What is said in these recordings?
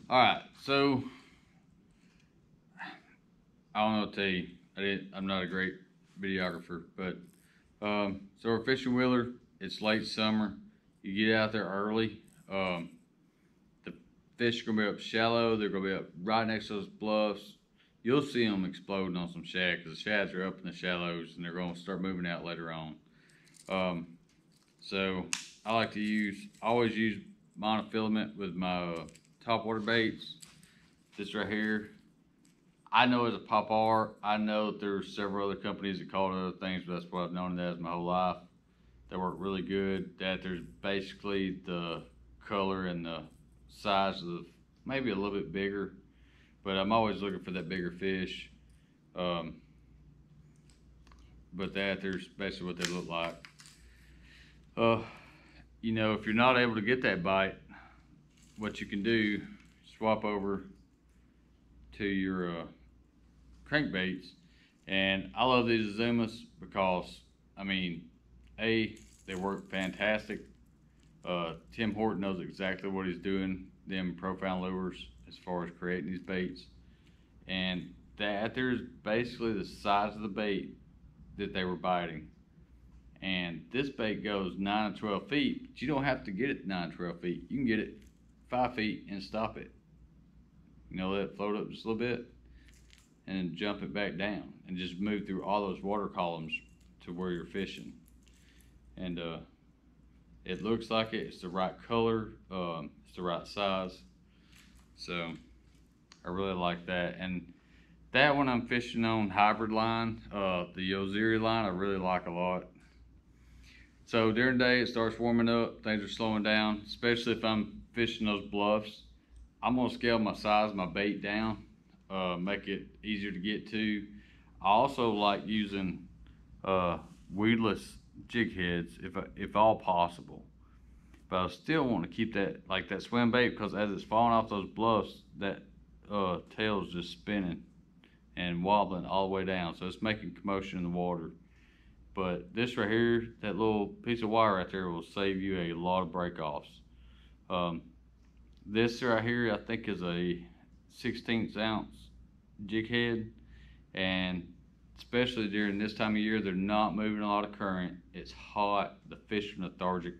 All right, so I don't know what to tell you. I'm not a great videographer, but so we're fishing Wheeler. It's late summer. You get out there early. The fish are gonna be up shallow. They're gonna be up right next to those bluffs. You'll see them exploding on some shad because the shads are up in the shallows and they're gonna start moving out later on. Um, so I like to always use monofilament with my topwater baits. This right here, I know as a pop R, I know that there's several other companies that call it other things, but that's what I've known it as my whole life. They work really good. That there's basically the color and the size of maybe a little bit bigger, but I'm always looking for that bigger fish. Um, but there's basically what they look like. Uh, if you're not able to get that bite, what you can do, swap over to your crankbaits. And I love these Azumas because, I mean, they work fantastic. Tim Horton knows exactly what he's doing, them profound lures, as far as creating these baits. And that there's basically the size of the bait that they were biting. And this bait goes 9 to 12 feet, but you don't have to get it 9 to 12 feet. You can get it 5 feet and stop it. Let it float up just a little bit and then jump it back down and just move through all those water columns to where you're fishing. And it looks like it's the right color, it's the right size. So I really like that. And that one I'm fishing on hybrid line, the Oziri line, I really like a lot. So during the day it starts warming up, things are slowing down, especially if I'm fishing those bluffs. I'm gonna scale my size of my bait down, make it easier to get to. I also like using weedless jig heads if all possible. But I still want to keep that swim bait because as it's falling off those bluffs, that tail's just spinning and wobbling all the way down. So it's making commotion in the water. But this right here, that little piece of wire right there will save you a lot of break-offs. This right here, I think is a 16th ounce jig head. And especially during this time of year, they're not moving a lot of current. It's hot, the fish are lethargic.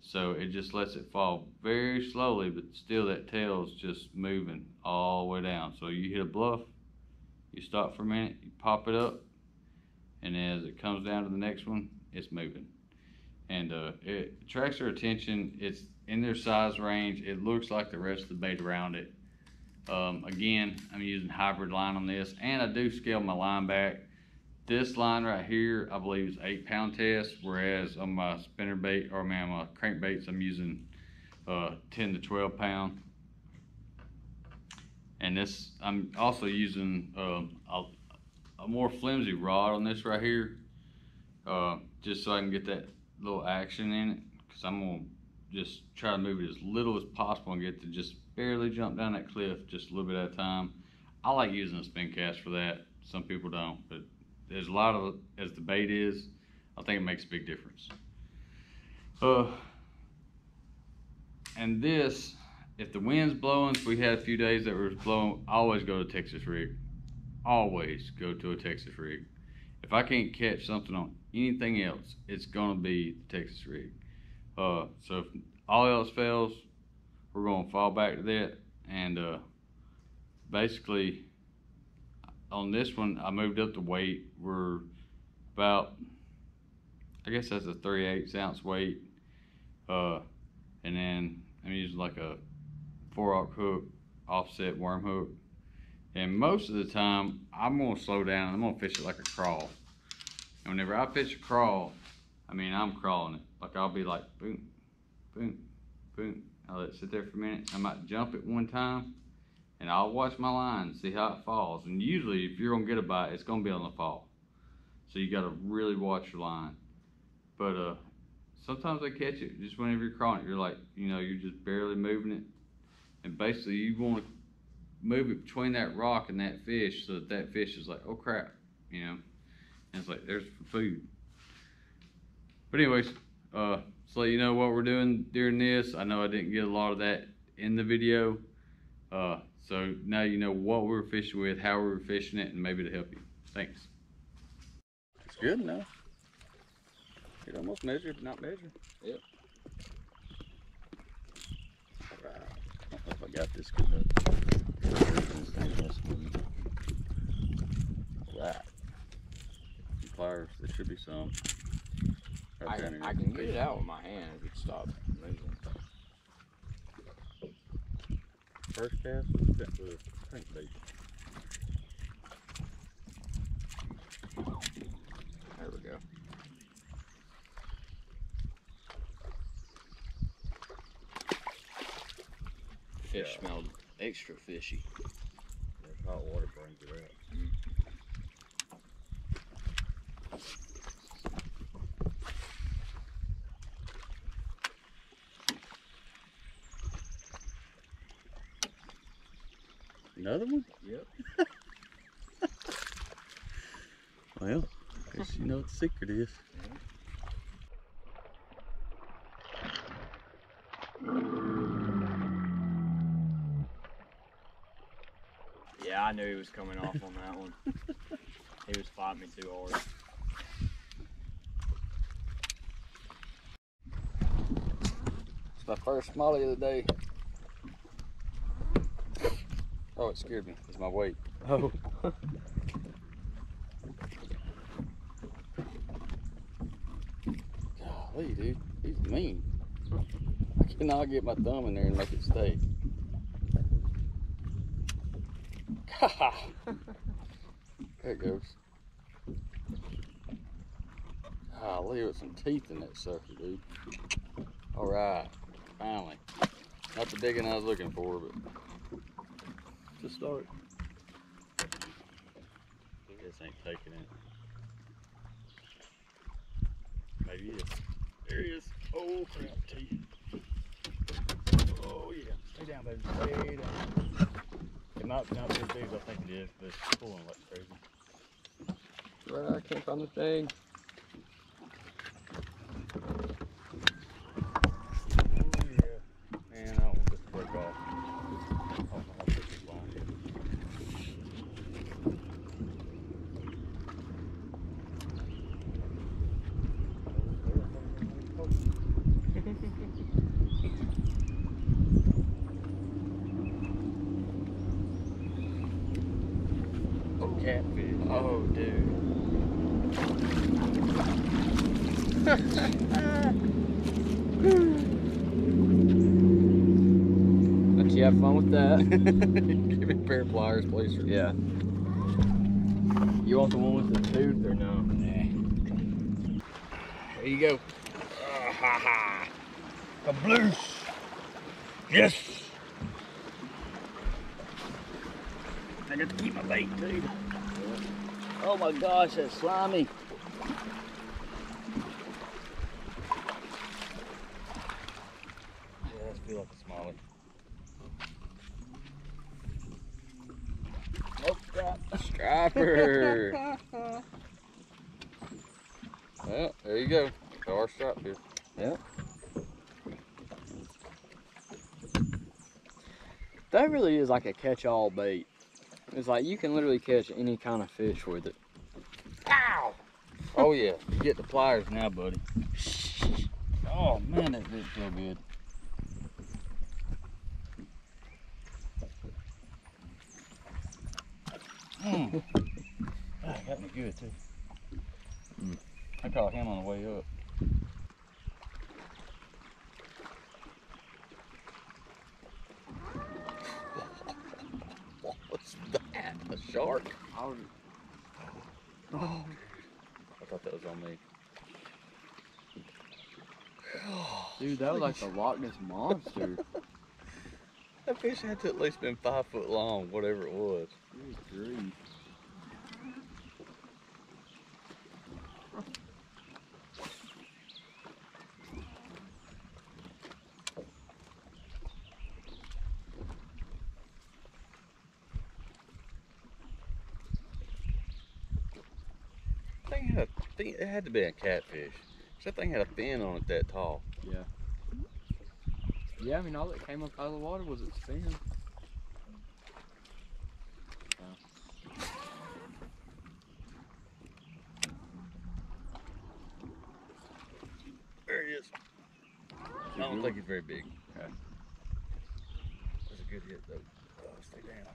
So it just lets it fall very slowly, but still that tail's just moving all the way down. So you hit a bluff, you stop for a minute, you pop it up, and as it comes down to the next one, it's moving. And it attracts their attention. It's in their size range. It looks like the rest of the bait around it. Again, I'm using hybrid line on this, and I do scale my line back. This line right here, I believe is 8-pound test, whereas on my spinner bait, or my crankbaits, I'm using 10 to 12 pound. And this, I'm also using a more flimsy rod on this right here, just so I can get that little action in it, because I'm gonna just try to move it as little as possible and get to just barely jump down that cliff just a little bit at a time. I like using a spin cast for that. Some people don't, but there's a lot of, as the bait is, I think it makes a big difference. And this, if the wind's blowing, so we had a few days that were blowing, I always go to Texas rig. Always go to a Texas rig. If I can't catch something on anything else, it's gonna be the Texas rig. So if all else fails, we're gonna fall back to that. And basically on this one, I moved up the weight. We're about, I guess that's a 3/8 ounce weight. And then I'm using like a 4/0 hook, offset worm hook. And most of the time, I'm gonna slow down. I'm gonna fish it like a crawl. And whenever I fish a crawl, I mean, I'm crawling it. Like I'll be like, boom, boom, boom. I'll let it sit there for a minute. I might jump it one time, and I'll watch my line and see how it falls. And usually, if you're gonna get a bite, it's gonna be on the fall. So you gotta really watch your line. But sometimes they catch it just whenever you're crawling it. You're like, you're just barely moving it. And basically, you wanna move it between that rock and that fish so that fish is like, oh crap, and it's like, there's food. But anyways, so you know what we're doing during this. I know I didn't get a lot of that in the video. So now you know what we were fishing with, how we were fishing it, and maybe to help you. Thanks. It's good enough. It almost measured, not measured. Yep. All right. I don't know if I got this good enough. All right. Some pliers. There should be some. I can get it out with my hand if it stops moving. First cast with a crankbait. There we go. Fish smelled extra fishy. That hot water brings it out. Another one? Yep. Well, I guess you know what the secret is. Yeah, I knew he was coming off on that one. He was fighting me too hard. It's my first smallie of the day. Oh, it scared me. It's my weight. Oh. Golly, dude. He's mean. I cannot get my thumb in there and make it stay. There it goes. Golly, with some teeth in that sucker, dude. All right, finally. Not the big one I was looking for, but to start. This ain't taking it. Maybe it is. There he is. Oh, crap, teeth. Oh, yeah. Stay down, baby. Stay down. It might not be as big as I think it is, but it's pulling like crazy. Right, I can't find the thing. Oh, yeah. Man, I don't want this to break off. Oh, I'll put this line here. Oh, catfish. Oh, dude. Let you have fun with that. Give me a pair of pliers, please. Sir. Yeah. You want the one with the tooth or no? Nah. There you go. Ha ha. The blues. Yes. I got to keep my bait, dude. Oh my gosh, that's slimy. Yeah, that feels like a smaller. Oh, crap. Striper. Well, there you go. Our stripe here. Yep. That really is like a catch-all bait. It's like you can literally catch any kind of fish with it. Ow! Oh yeah, you get the pliers now, buddy. Oh man, that did feel good. That got me good too. I caught him on the way up. What's that? A shark? Oh, I thought that was on me. dude, that was like the Loch Ness Monster. That fish had to at least been 5 foot long, whatever it was. Good grief. It had to be a catfish. That thing had a fin on it that tall. Yeah. Yeah, I mean, all that came up out of the water was its fin. I don't think he's very big. Okay. That's a good hit though. Oh, stay down.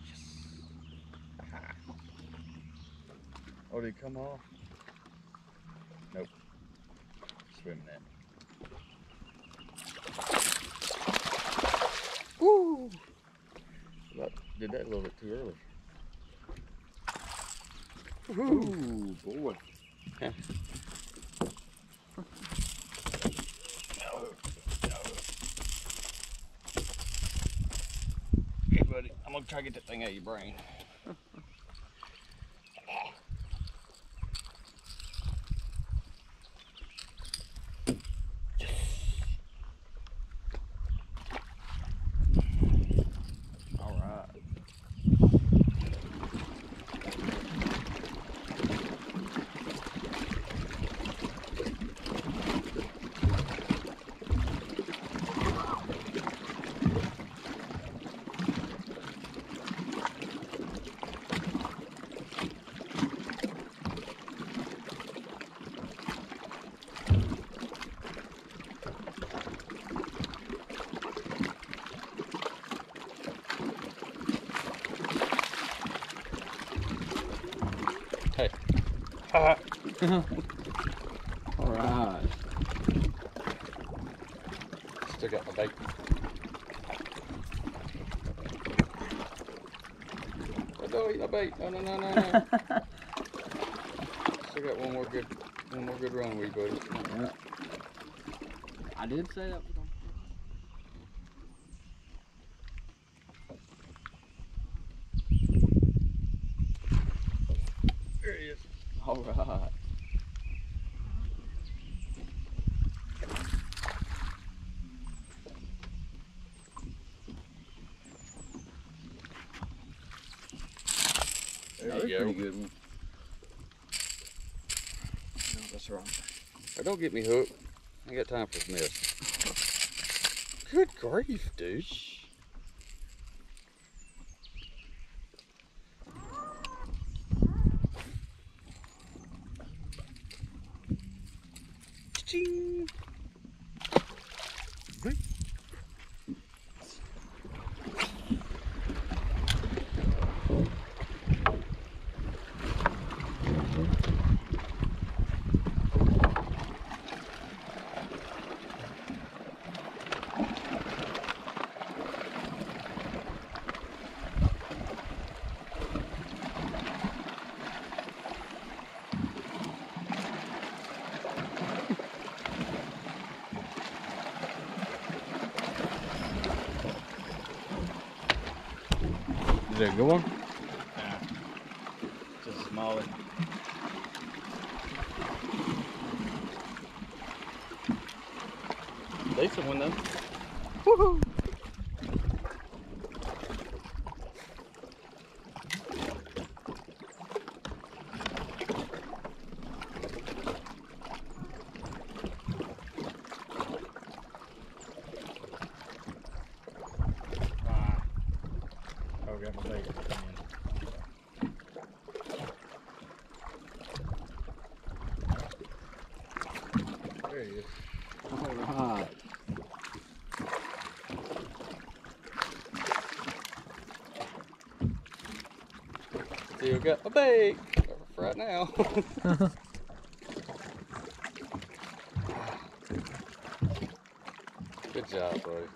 Yes. Aha. Oh, did he come off? Nope. Swimming at me. Woo! Did that a little bit too early. Ooh, boy. No. Okay, buddy. I'm gonna try to get that thing out of your brain. All right. Hey. All right. Still got my bait. Oh, don't eat my bait. No, no, no, no, no. Still got one more good run with you, buddy. Yeah. I did say that was on. There he is. All right. There you go. Pretty good one. No, that's wrong. Oh, don't get me hooked. I ain't got time for this mess. Good grief, dude. Ching. Is that a good one? Nah. Just a smallie. Decent one though. Woohoo! Oh, got my bait. There he is. All right. Still got my bait for right now. Good job, buddy.